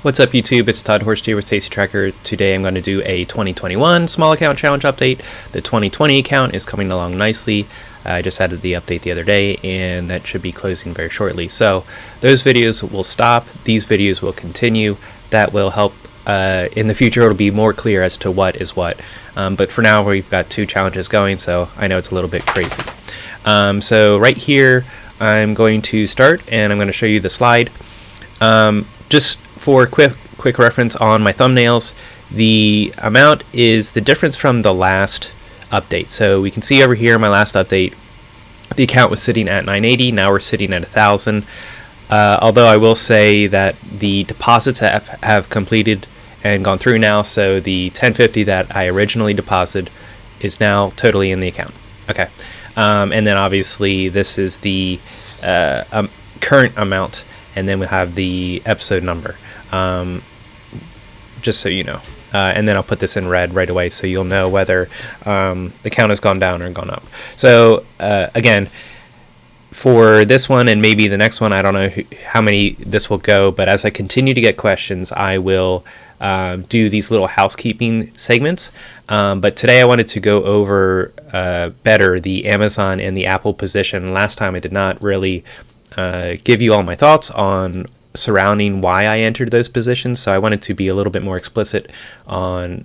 What's up, YouTube? It's Todd Horst here with TastyTracker. Today I'm going to do a 2021 small account challenge update. The 2020 account is coming along nicely. I just added the update the other day, and that should be closing very shortly. So those videos will stop. These videos will continue. That will help. In the future, it'll be more clear as to what is what. But for now, we've got two challenges going, so I know it's a little bit crazy. So right here, I'm going to start, and I'm going to show you the slide. Just for quick reference on my thumbnails, the amount is the difference from the last update. So we can see over here, my last update, the account was sitting at 980. Now we're sitting at 1,000. Although I will say that the deposits have completed and gone through now. So the 1050 that I originally deposited is now totally in the account. Okay. And then obviously this is the current amount. And then we have the episode number, just so you know. And then I'll put this in red right away so you'll know whether the count has gone down or gone up. So again, for this one and maybe the next one, I don't know how many this will go, but as I continue to get questions, I will do these little housekeeping segments. But today I wanted to go over better the Amazon and the Apple position. Last time I did not really give you all my thoughts on surrounding why I entered those positions, so I wanted to be a little bit more explicit on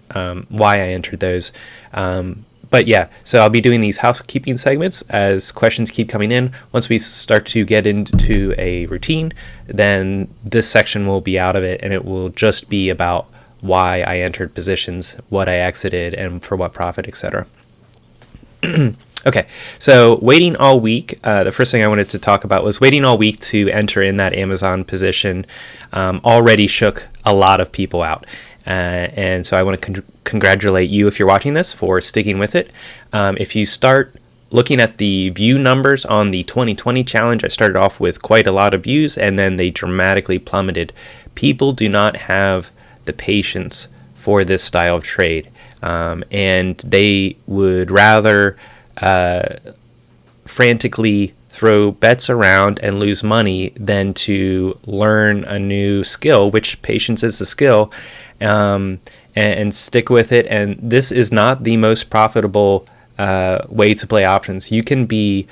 why I entered those. But yeah, so I'll be doing these housekeeping segments as questions keep coming in. Once we start to get into a routine, then this section will be out of it, and it will just be about why I entered positions, what I exited, and for what profit, etc. Okay, so waiting all week, the first thing I wanted to talk about was waiting all week to enter in that Amazon position already shook a lot of people out. And so I want to congratulate you if you're watching this for sticking with it. If you start looking at the view numbers on the 2020 challenge, I started off with quite a lot of views and then they dramatically plummeted. People do not have the patience for this style of trade, and they would rather frantically throw bets around and lose money than to learn a new skill, which patience is the skill, and stick with it. And this is not the most profitable way to play options. You can be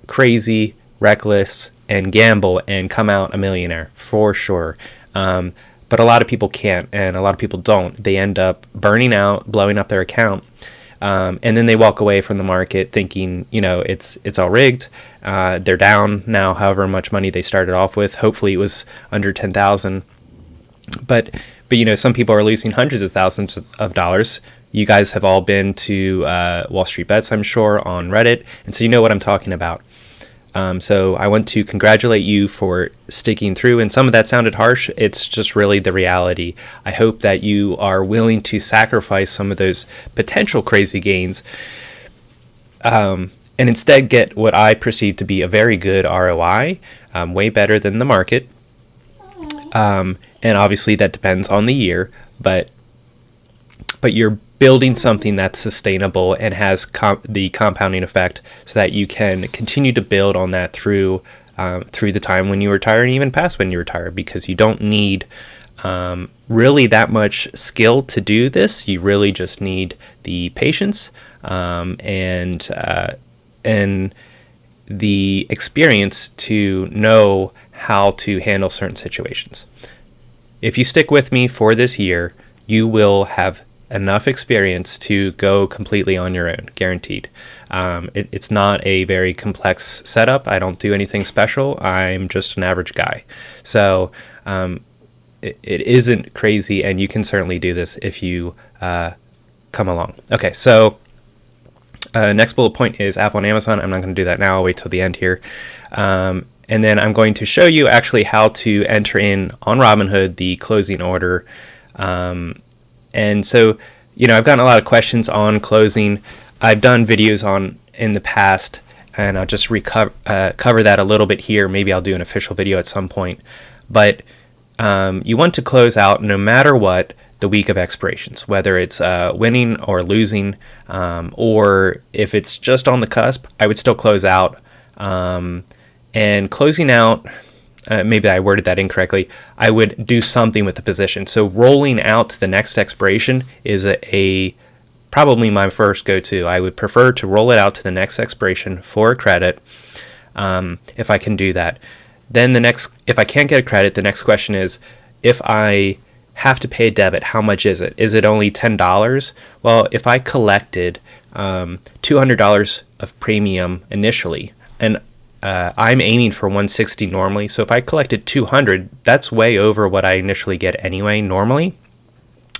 crazy, reckless, and gamble and come out a millionaire for sure. But a lot of people can't, and a lot of people don't. They end up burning out, blowing up their account. And then they walk away from the market thinking, you know, it's all rigged. They're down now, however much money they started off with. Hopefully it was under 10,000. But you know, some people are losing hundreds of thousands of dollars. You guys have all been to Wall Street Bets, I'm sure, on Reddit, and so you know what I'm talking about. So I want to congratulate you for sticking through, and some of that sounded harsh. It's just really the reality. I hope that you are willing to sacrifice some of those potential crazy gains and instead get what I perceive to be a very good ROI, way better than the market. And obviously that depends on the year, but you're building something that's sustainable and has the compounding effect so that you can continue to build on that through the time when you retire and even past when you retire, because you don't need really that much skill to do this. You really just need the patience and the experience to know how to handle certain situations. If you stick with me for this year, you will have enough experience to go completely on your own, guaranteed. It's not a very complex setup. I don't do anything special. I'm just an average guy. So it isn't crazy, and you can certainly do this if you come along. Okay, so next bullet point is Apple and Amazon. I'm not going to do that now. I'll wait till the end here. And then I'm going to show you actually how to enter in on Robinhood the closing order. And so, you know, I've gotten a lot of questions on closing. I've done videos on in the past, and I'll just cover that a little bit here. Maybe I'll do an official video at some point. But you want to close out no matter what the week of expirations, whether it's winning or losing, or if it's just on the cusp, I would still close out. And closing out maybe I worded that incorrectly. I would do something with the position. So rolling out to the next expiration is probably my first go-to. I would prefer to roll it out to the next expiration for a credit, if I can do that. Then if I can't get a credit, the next question is, if I have to pay a debit, how much is it? Is it only $10? Well, if I collected $200 of premium initially, and I'm aiming for 160 normally, so if I collected 200, that's way over what I initially get anyway normally.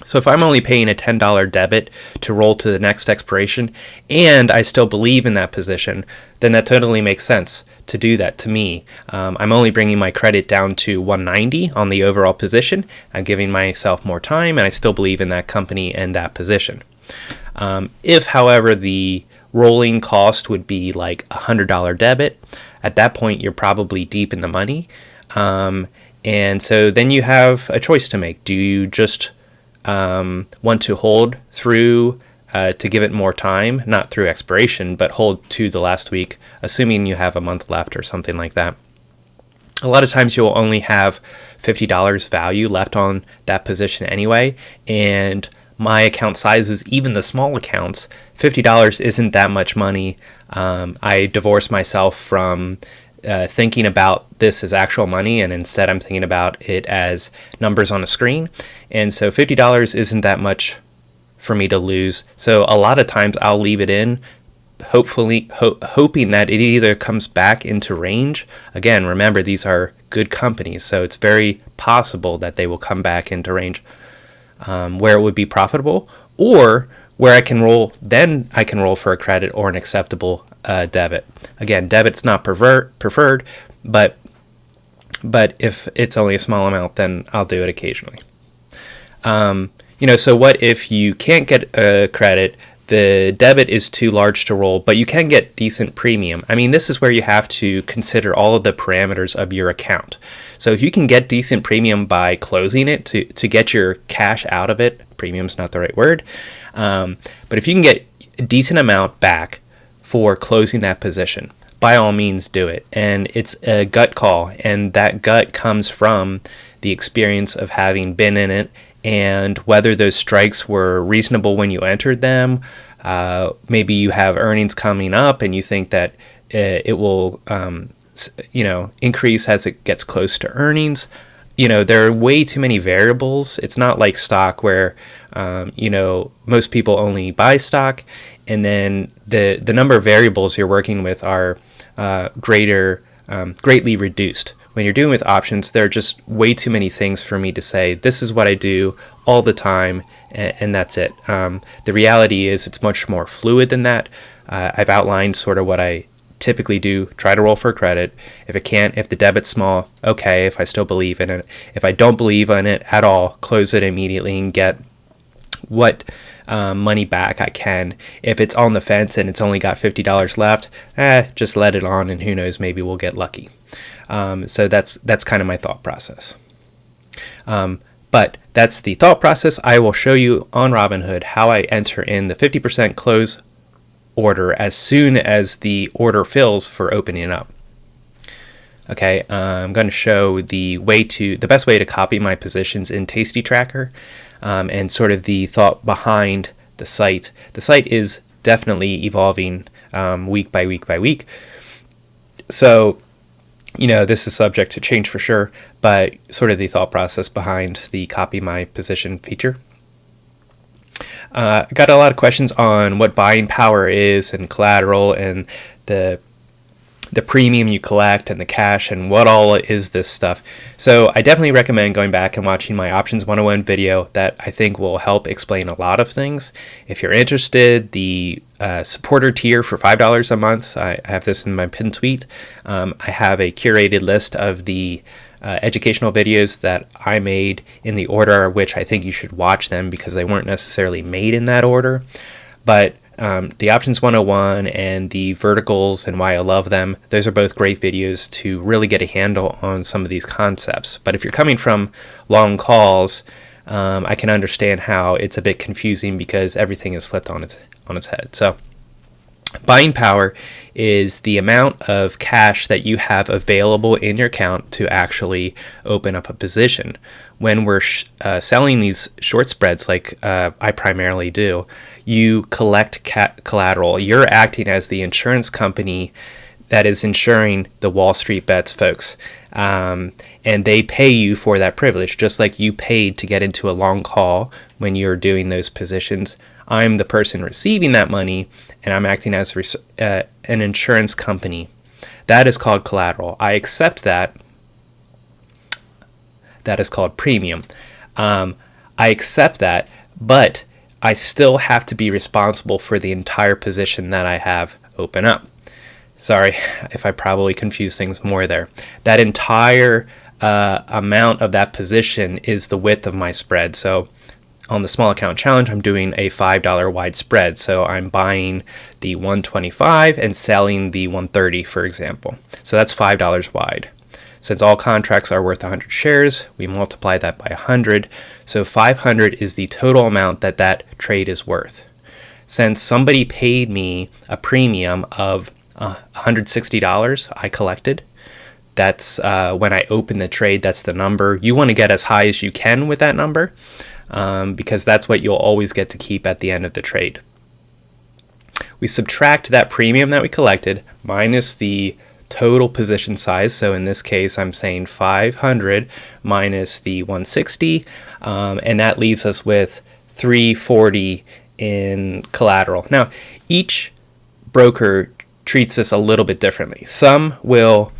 So if I'm only paying a $10 debit to roll to the next expiration, and I still believe in that position, then that totally makes sense to do that to me. I'm only bringing my credit down to 190 on the overall position. I'm giving myself more time, and I still believe in that company and that position. If, however, the rolling cost would be like a $100 debit, at that point you're probably deep in the money. And so then you have a choice to make. Do you just want to hold through to give it more time, not through expiration, but hold to the last week, assuming you have a month left or something like that? A lot of times you'll only have $50 value left on that position anyway, and my account sizes, even the small accounts, $50 isn't that much money. I divorce myself from thinking about this as actual money, and instead I'm thinking about it as numbers on a screen. And so $50 isn't that much for me to lose. So a lot of times I'll leave it in, hopefully hoping that it either comes back into range. Again, remember, these are good companies, so it's very possible that they will come back into range where it would be profitable, or where I can roll for a credit or an acceptable debit. Again, debit's not preferred, but if it's only a small amount, then I'll do it occasionally. So what if you can't get a credit? The debit is too large to roll, but you can get decent premium. I mean, this is where you have to consider all of the parameters of your account. So if you can get decent premium by closing it to get your cash out of it, premium's not the right word, but if you can get a decent amount back for closing that position, by all means do it. And it's a gut call, and that gut comes from the experience of having been in it, and whether those strikes were reasonable when you entered them. Maybe you have earnings coming up and you think that it will increase as it gets close to earnings. There are way too many variables. It's not like stock where most people only buy stock, and then the number of variables you're working with are greatly reduced. When you're doing with options, there are just way too many things for me to say, this is what I do all the time, and that's it. The reality is it's much more fluid than that. I've outlined sort of what I typically do. Try to roll for credit. If the debit's small, okay, if I still believe in it. If I don't believe in it at all, close it immediately and get what money back I can. If it's on the fence and it's only got $50 left, just let it on, and who knows, maybe we'll get lucky. So that's kind of my thought process. But that's the thought process. I will show you on Robinhood how I enter in the 50% close order as soon as the order fills for opening up. Okay, I'm going to show the best way to copy my positions in TastyTracker, and sort of the thought behind the site. The site is definitely evolving week by week by week. So, this is subject to change for sure, but sort of the thought process behind the copy my position feature. I got a lot of questions on what buying power is, and collateral, and the premium you collect, and the cash, and what all is this stuff. So I definitely recommend going back and watching my Options 101 video. That I think will help explain a lot of things. If you're interested, the supporter tier for $5 a month, I have this in my pinned tweet. I have a curated list of the educational videos that I made in the order which I think you should watch them, because they weren't necessarily made in that order. But the Options 101 and the verticals and why I love them, those are both great videos to really get a handle on some of these concepts. But if you're coming from long calls, I can understand how it's a bit confusing because everything is flipped on its head. So Buying power is the amount of cash that you have available in your account to actually open up a position. When we're selling these short spreads, like I primarily do, you collect collateral. You're acting as the insurance company that is insuring the Wall Street bets folks. And they pay you for that privilege, just like you paid to get into a long call when you're doing those positions. I'm the person receiving that money, and I'm acting as an insurance company. That is called collateral. I accept that. That is called premium. I accept that, but I still have to be responsible for the entire position that I have open up. Sorry if I probably confused things more there. That entire amount of that position is the width of my spread. So on the small account challenge, I'm doing a $5 wide spread. So I'm buying the 125 and selling the 130, for example. So that's $5 wide. Since all contracts are worth 100 shares, we multiply that by 100. So 500 is the total amount that that trade is worth. Since somebody paid me a premium of $160 I collected, that's when I open the trade, that's the number. You want to get as high as you can with that number. Because that's what you'll always get to keep at the end of the trade. We subtract that premium that we collected minus the total position size. So in this case, I'm saying 500 minus the 160, and that leaves us with 340 in collateral. Now, each broker treats this a little bit differently. Some will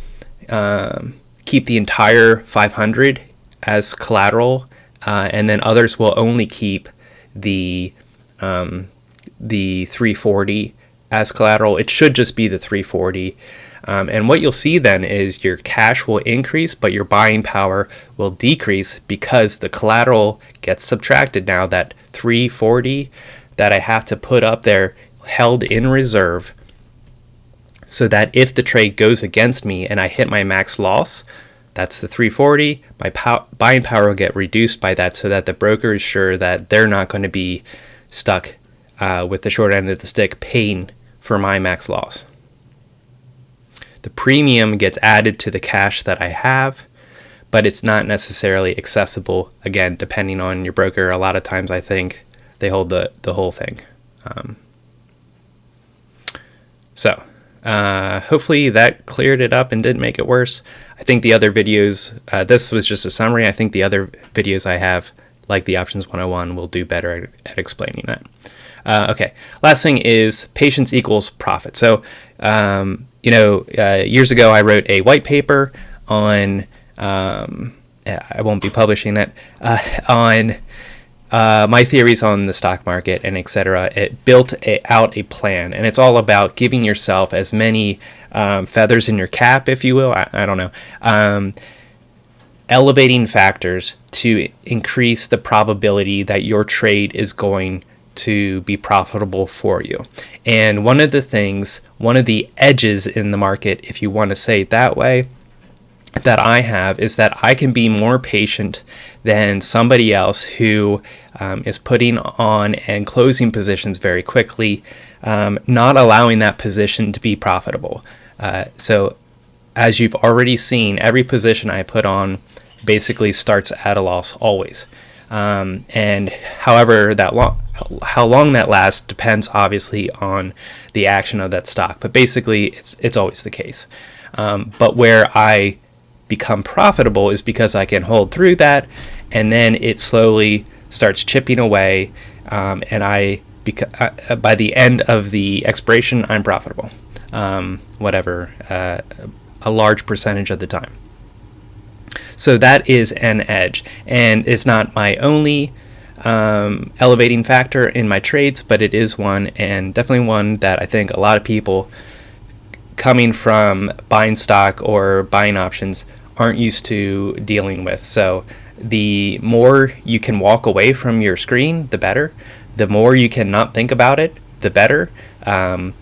keep the entire 500 as collateral, and then others will only keep the 340 as collateral. It should just be the 340. And what you'll see then is your cash will increase, but your buying power will decrease because the collateral gets subtracted now. That 340 that I have to put up there held in reserve, so that if the trade goes against me and I hit my max loss, that's the 340. My buying power will get reduced by that, so that the broker is sure that they're not going to be stuck with the short end of the stick paying for my max loss. The premium gets added to the cash that I have, but it's not necessarily accessible, again, depending on your broker. A lot of times I think they hold the whole thing. Hopefully that cleared it up and didn't make it worse. I think the other videos, this was just a summary. I think the other videos I have, like the Options 101, will do better at explaining that. Okay, last thing is patience equals profit. So, years ago I wrote a white paper on, I won't be publishing that, on my theories on the stock market and etc. It built out a plan, and it's all about giving yourself as many feathers in your cap, if you will. I don't know. Elevating factors to increase the probability that your trade is going to be profitable for you. And one of the edges in the market, if you want to say it that way, that I have is that I can be more patient than somebody else who is putting on and closing positions very quickly, not allowing that position to be profitable. So as you've already seen, every position I put on basically starts at a loss always. And however how long that lasts depends obviously on the action of that stock, but basically it's always the case. But where I become profitable is because I can hold through that, and then it slowly starts chipping away, and by the end of the expiration, I'm profitable, a large percentage of the time. So that is an edge, and it's not my only elevating factor in my trades, but it is one, and definitely one that I think a lot of people coming from buying stock or buying options aren't used to dealing with. So the more you can walk away from your screen, the better. The more you can not think about it, the better. I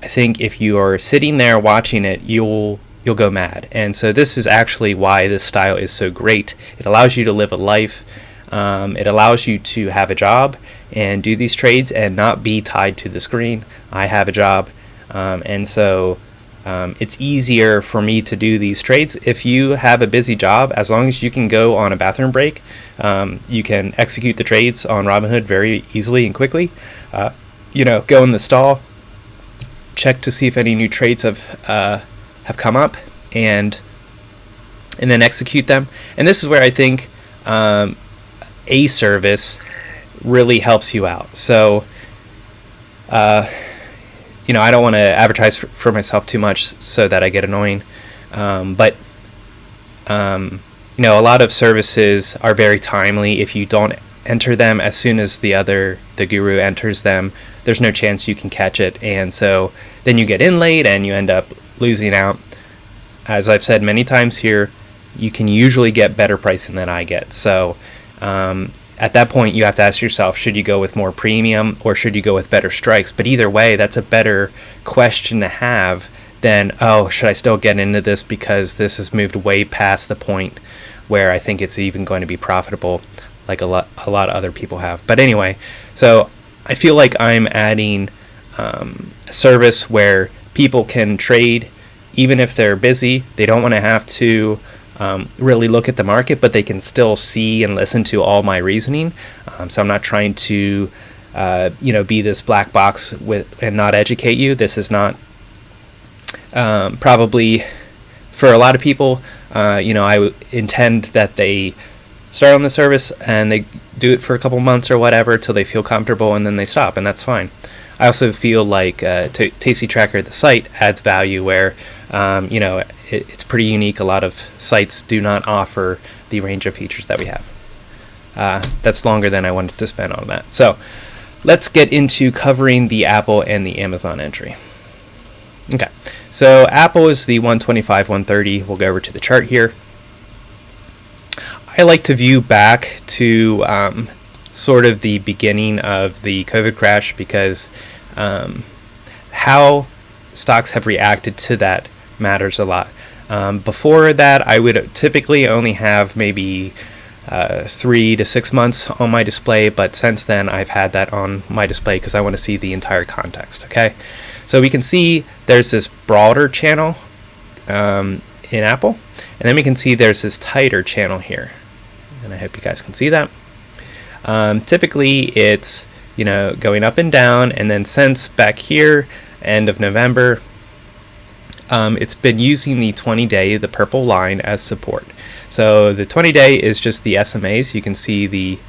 think if you are sitting there watching it, you'll go mad. And so this is actually why this style is so great. It allows you to live a life. It allows you to have a job and do these trades and not be tied to the screen. I have a job. And so it's easier for me to do these trades. If you have a busy job, as long as you can go on a bathroom break, you can execute the trades on Robinhood very easily and quickly. Go in the stall, check to see if any new trades have come up, and then execute them. And this is where I think a service really helps you out. So I don't want to advertise for myself too much so that I get annoying. But a lot of services are very timely. If you don't enter them as soon as the guru enters them, there's no chance you can catch it. And so then you get in late and you end up losing out. As I've said many times here, you can usually get better pricing than I get. So at that point, you have to ask yourself, should you go with more premium or should you go with better strikes? But either way, that's a better question to have than, should I still get into this because this has moved way past the point where I think it's even going to be profitable, like a lot of other people have. But anyway, so I feel like I'm adding a service where people can trade even if they're busy. They don't want to have to really look at the market, but they can still see and listen to all my reasoning. So I'm not trying to, be this black box and not educate you. This is not probably for a lot of people. I intend that they start on the service and they do it for a couple months or whatever till they feel comfortable, and then they stop, and that's fine. I also feel like TastyTracker, the site, adds value where it's pretty unique. A lot of sites do not offer the range of features that we have. That's longer than I wanted to spend on that. So let's get into covering the Apple and the Amazon entry. Okay, so Apple is the 125, 130. We'll go over to the chart here. I like to view back to sort of the beginning of the COVID crash because how stocks have reacted to that matters a lot. Before that, I would typically only have maybe 3 to 6 months on my display, but since then I've had that on my display because I want to see the entire context. Okay, so we can see there's this broader channel in Apple, and then we can see there's this tighter channel here, and I hope you guys can see that. Typically it's going up and down, and then since back here end of November, it's been using the 20-day, the purple line, as support. So the 20-day is just the SMAs. You can see the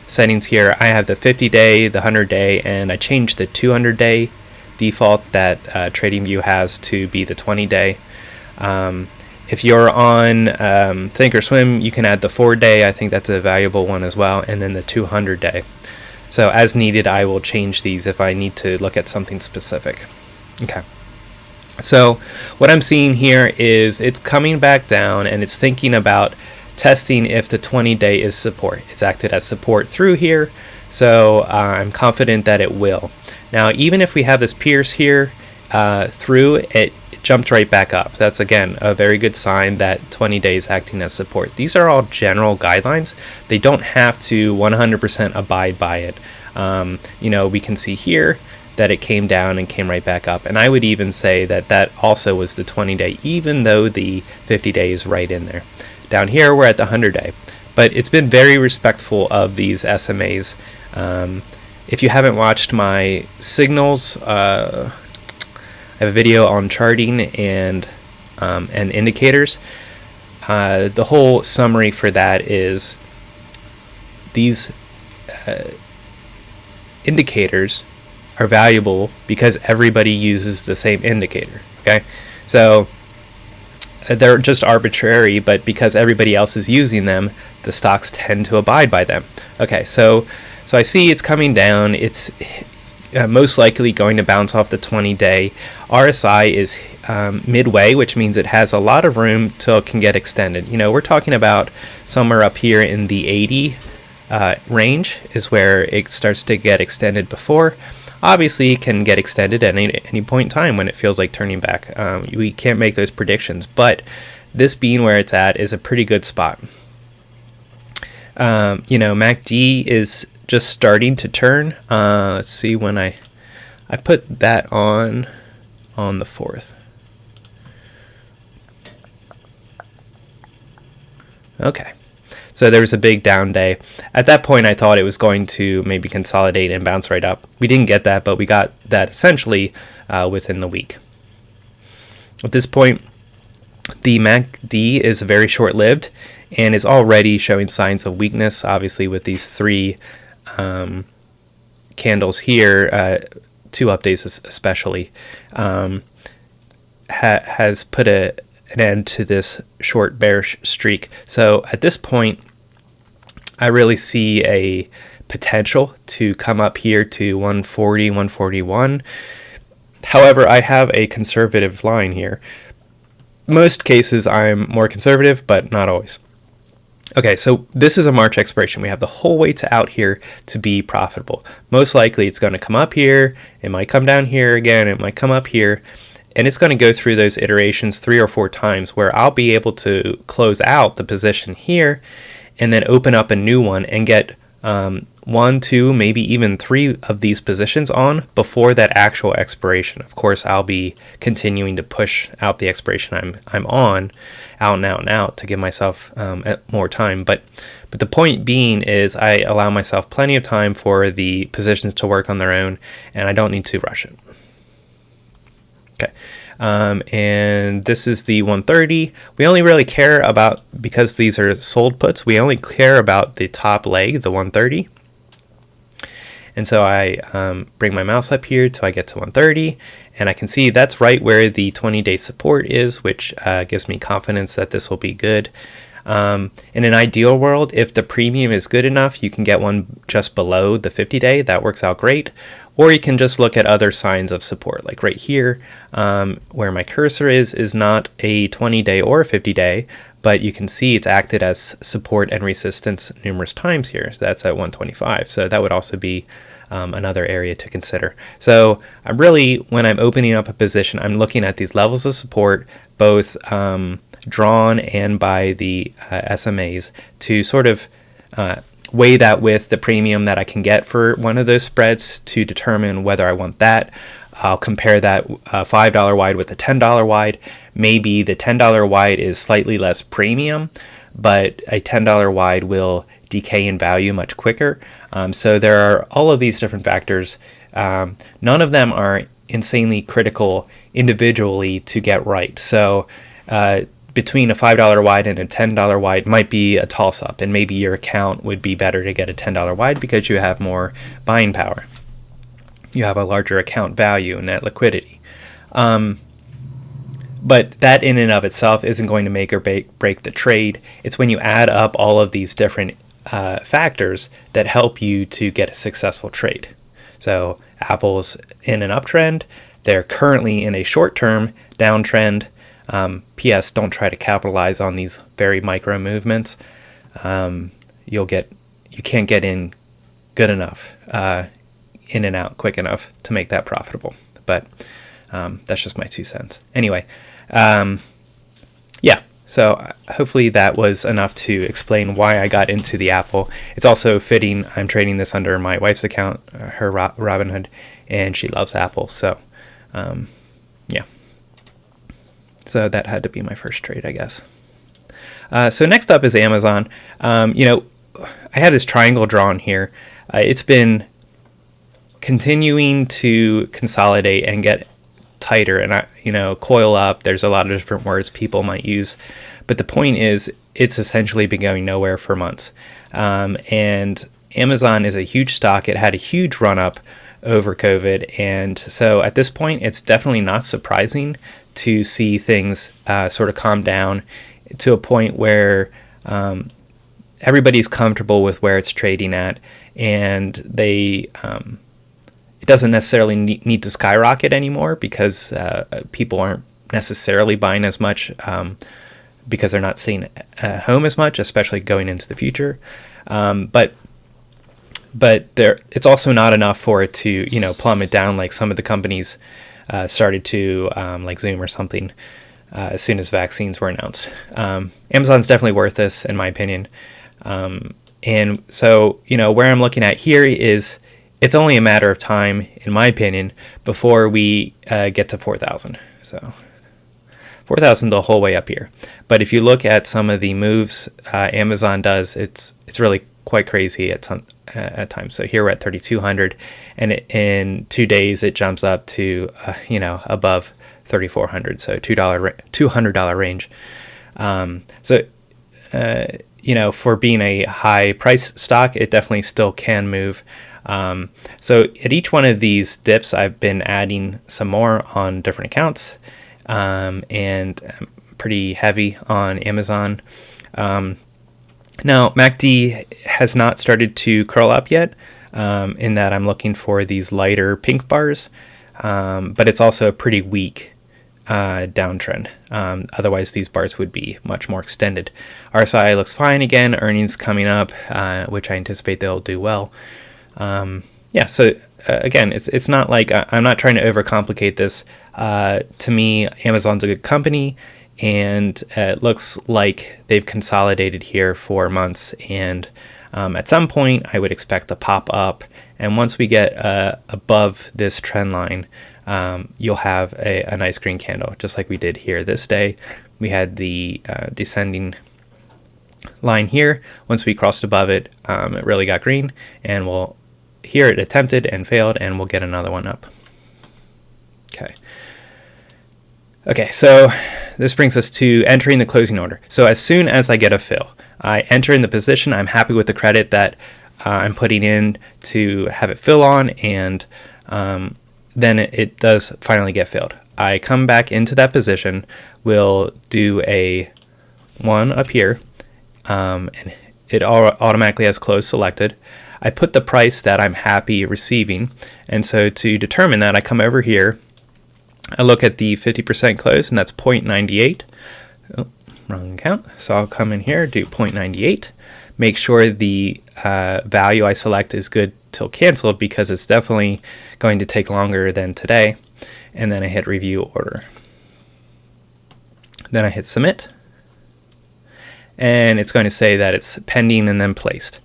settings here. I have the 50-day, the 100-day, and I changed the 200-day default that TradingView has to be the 20-day. If you're on Thinkorswim, you can add the 4-day. I think that's a valuable one as well, and then the 200-day. So as needed, I will change these if I need to look at something specific. Okay. So what I'm seeing here is it's coming back down and it's thinking about testing if the 20-day is support. It's acted as support through here, so I'm confident that it will. Now, even if we have this pierce here through, it jumped right back up. That's, again, a very good sign that 20 days acting as support. These are all general guidelines. They don't have to 100% abide by it. We can see here that it came down and came right back up. And I would even say that that also was the 20-day, even though the 50-day is right in there. Down here, we're at the 100-day. But it's been very respectful of these SMAs. If you haven't watched my signals, I have a video on charting and indicators. The whole summary for that is these indicators are valuable because everybody uses the same indicator. Okay, so they're just arbitrary, but because everybody else is using them, the stocks tend to abide by them. Okay, so I see it's coming down. It's most likely going to bounce off the 20-day. RSI is midway, which means it has a lot of room till it can get extended. We're talking about somewhere up here in the 80 range is where it starts to get extended before. Obviously, it can get extended at any point in time when it feels like turning back. We can't make those predictions, but this being where it's at is a pretty good spot. MACD is just starting to turn. Let's see when I I put that on the 4th. Okay. So there was a big down day. At that point, I thought it was going to maybe consolidate and bounce right up. We didn't get that, but we got that essentially within the week. At this point, the MACD is very short-lived and is already showing signs of weakness, obviously with these 3 candles here, 2 updates especially, has put an end to this short bearish streak. So at this point, I really see a potential to come up here to 140, 141. However, I have a conservative line here. Most cases I'm more conservative, but not always. Okay, so this is a March expiration. We have the whole way to out here to be profitable. Most likely it's going to come up here, it might come down here again, it might come up here, and it's going to go through those iterations 3 or 4 times where I'll be able to close out the position here and then open up a new one and get 1, 2, maybe even 3 of these positions on before that actual expiration. Of course, I'll be continuing to push out the expiration I'm on, out and out and out, to give myself more time. But the point being is I allow myself plenty of time for the positions to work on their own, and I don't need to rush it. Okay. And this is the 130. We only really care about, because these are sold puts, we only care about the top leg, the 130. And so I bring my mouse up here till I get to 130, and I can see that's right where the 20-day support is, which gives me confidence that this will be good. In an ideal world, if the premium is good enough, you can get one just below the 50-day. That works out great. Or you can just look at other signs of support, like right here, where my cursor is not a 20-day or a 50-day, but you can see it's acted as support and resistance numerous times here. So that's at 125. So that would also be another area to consider. So I'm really, when I'm opening up a position, I'm looking at these levels of support, both drawn and by the SMAs, to sort of weigh that with the premium that I can get for one of those spreads to determine whether I want that. I'll compare that $5 wide with the $10 wide. Maybe the $10 wide is slightly less premium, but a $10 wide will decay in value much quicker. So there are all of these different factors. None of them are insanely critical individually to get right. So between a $5 wide and a $10 wide might be a toss-up, and maybe your account would be better to get a $10 wide because you have more buying power. You have a larger account value and net liquidity. But that in and of itself isn't going to make or break the trade. It's when you add up all of these different factors that help you to get a successful trade. So Apple's in an uptrend. They're currently in a short-term downtrend. P.S. Don't try to capitalize on these very micro movements. You can't get in good enough, in and out quick enough to make that profitable. But that's just my 2 cents. Anyway, yeah. So hopefully that was enough to explain why I got into the Apple. It's also fitting. I'm trading this under my wife's account, her Robinhood, and she loves Apple. So, yeah. So that had to be my first trade, I guess. So next up is Amazon. I have this triangle drawn here. It's been continuing to consolidate and get tighter and, coil up. There's a lot of different words people might use. But the point is, it's essentially been going nowhere for months. And Amazon is a huge stock. It had a huge run up over COVID. And so at this point, it's definitely not surprising to see things sort of calm down to a point where everybody's comfortable with where it's trading at, and it doesn't necessarily need to skyrocket anymore because people aren't necessarily buying as much because they're not staying at home as much, especially going into the future. But it's also not enough for it to plummet down like some of the companies started to, like Zoom or something, as soon as vaccines were announced. Amazon's definitely worth this, in my opinion. And so, where I'm looking at here is it's only a matter of time, in my opinion, before we get to 4,000. So 4,000 the whole way up here. But if you look at some of the moves Amazon does, it's really quite crazy at times. So here we're at 3,200, and in 2 days it jumps up to above 3,400. So $200 range. For being a high price stock, it definitely still can move. So at each one of these dips, I've been adding some more on different accounts, and I'm pretty heavy on Amazon. Now, MACD has not started to curl up yet, in that I'm looking for these lighter pink bars, but it's also a pretty weak downtrend. Otherwise, these bars would be much more extended. RSI looks fine again. Earnings coming up, which I anticipate they'll do well. So again, it's not like I'm not trying to overcomplicate this. To me, Amazon's a good company, and it looks like they've consolidated here for months. And at some point, I would expect to pop up. And once we get above this trend line, you'll have a nice green candle, just like we did here this day. We had the descending line here. Once we crossed above it, it really got green, and here it attempted and failed, and we'll get another one up. Okay, so this brings us to entering the closing order. So as soon as I get a fill, I enter in the position. I'm happy with the credit that I'm putting in to have it fill on, and then it does finally get filled. I come back into that position. We'll do a 1 up here, and it automatically has close selected. I put the price that I'm happy receiving, and so to determine that, I come over here. I look at the 50% close, and that's 0.98. Oh, wrong account. So I'll come in here, do 0.98. Make sure the value I select is good till canceled, because it's definitely going to take longer than today. And then I hit review order. Then I hit submit. And it's going to say that it's pending and then placed.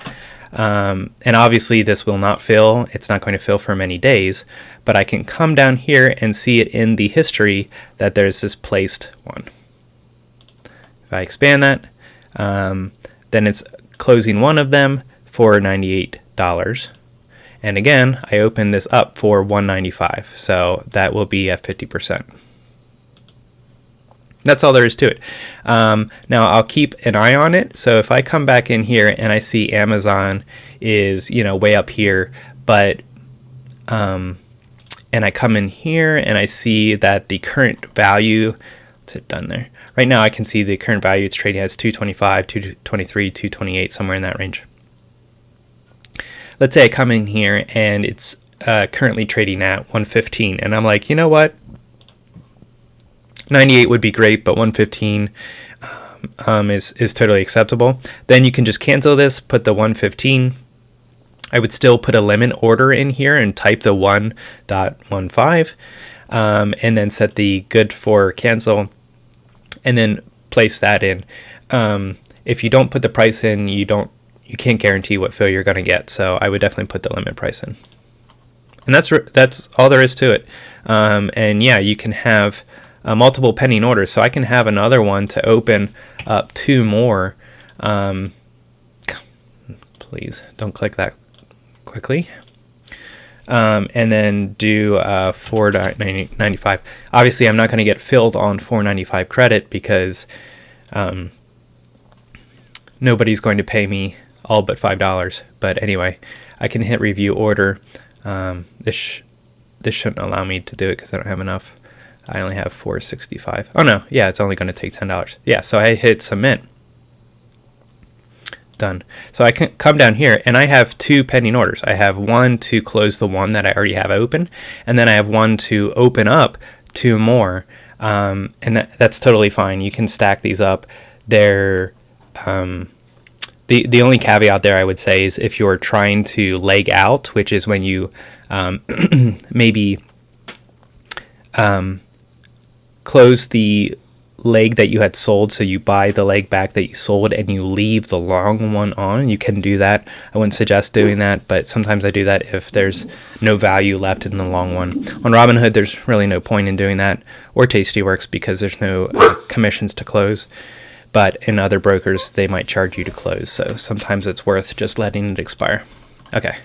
And obviously this will not fill. It's not going to fill for many days, but I can come down here and see it in the history that there's this placed one. If I expand that, then it's closing one of them for $98. And again, I open this up for $195. So that will be at 50%. That's all there is to it. Now I'll keep an eye on it. So if I come back in here and I see Amazon is, way up here, but, and I come in here and I see that the current value, what's it done there? Right now I can see the current value it's trading as 225, 223, 228, somewhere in that range. Let's say I come in here and it's currently trading at 115, and I'm like, you know what? 98 would be great, but 115 is totally acceptable. Then you can just cancel this, put the 115. I would still put a limit order in here and type the 1.15, and then set the good for cancel, and then place that in. If you don't put the price in, you can't guarantee what fill you're going to get. So I would definitely put the limit price in. And that's all there is to it. And yeah, you can have multiple pending orders. So I can have another one to open up 2 more. Please don't click that quickly. And then do $4.95. Obviously, I'm not going to get filled on $4.95 credit, because nobody's going to pay me all but $5. But anyway, I can hit review order. This shouldn't allow me to do it because I don't have enough. I only have $4.65. Oh no, yeah, it's only going to take $10. Yeah, so I hit submit. Done. So I can come down here and I have 2 pending orders. I have one to close the one that I already have open, and then I have one to open up 2 more. And that's totally fine. You can stack these up. They're the only caveat there I would say is if you're trying to leg out, which is when you maybe close the leg that you had sold, so you buy the leg back that you sold and you leave the long one on. You can do that. I wouldn't suggest doing that, but sometimes I do that if there's no value left in the long one. On Robinhood, there's really no point in doing that, or Tastyworks, because there's no commissions to close. But in other brokers, they might charge you to close, so sometimes it's worth just letting it expire. Okay.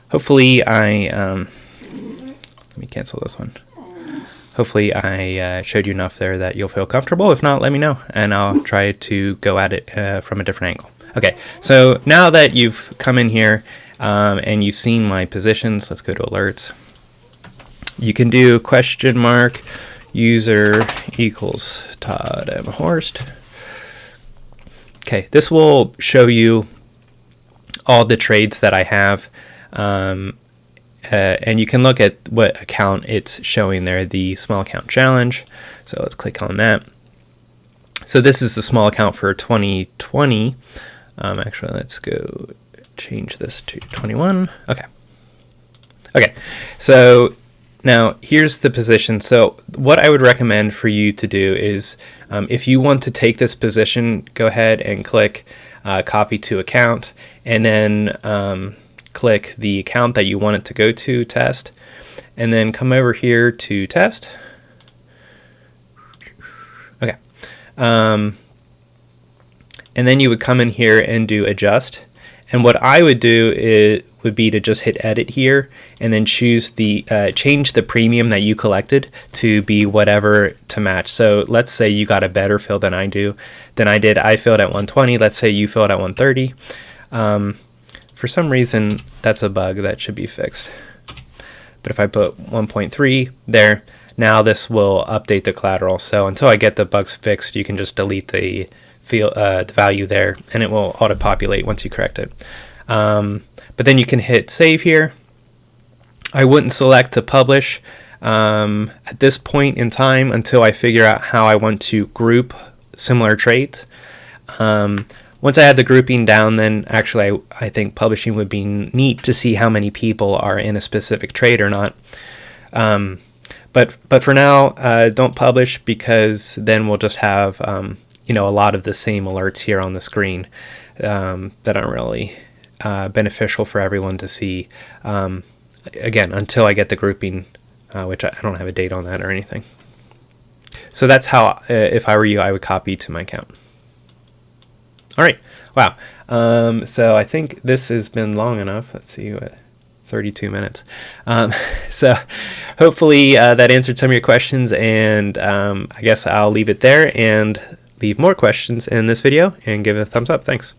Hopefully let me cancel this one. Hopefully I showed you enough there that you'll feel comfortable. If not, let me know, and I'll try to go at it from a different angle. Okay, so now that you've come in here and you've seen my positions, let's go to alerts. You can do question mark user equals Todd M. Horst. Okay, this will show you all the trades that I have, and you can look at what account it's showing there, the small account challenge. So let's click on that. So this is the small account for 2020. Actually, let's go change this to 21. Okay. Okay, so now here's the position. So what I would recommend for you to do is, if you want to take this position, go ahead and click copy to account, and then click the account that you want it to go to, test, and then come over here to test. Okay. And then you would come in here and do adjust. And what I would do would be to just hit edit here and then choose the change the premium that you collected to be whatever to match. So let's say you got a better fill than I did. I filled at 120. Let's say you filled at 130. For some reason, that's a bug that should be fixed. But if I put 1.3 there, now this will update the collateral. So until I get the bugs fixed, you can just delete the value there, and it will auto-populate once you correct it. But then you can hit save here. I wouldn't select to publish at this point in time until I figure out how I want to group similar trades. Once I had the grouping down, then actually I think publishing would be neat to see how many people are in a specific trade or not. But for now, don't publish, because then we'll just have a lot of the same alerts here on the screen that aren't really beneficial for everyone to see. Again, until I get the grouping, which I don't have a date on that or anything. So that's how, if I were you, I would copy to my account. All right. Wow. So I think this has been long enough. Let's see, 32 minutes. So hopefully that answered some of your questions, and I guess I'll leave it there and leave more questions in this video and give it a thumbs up. Thanks.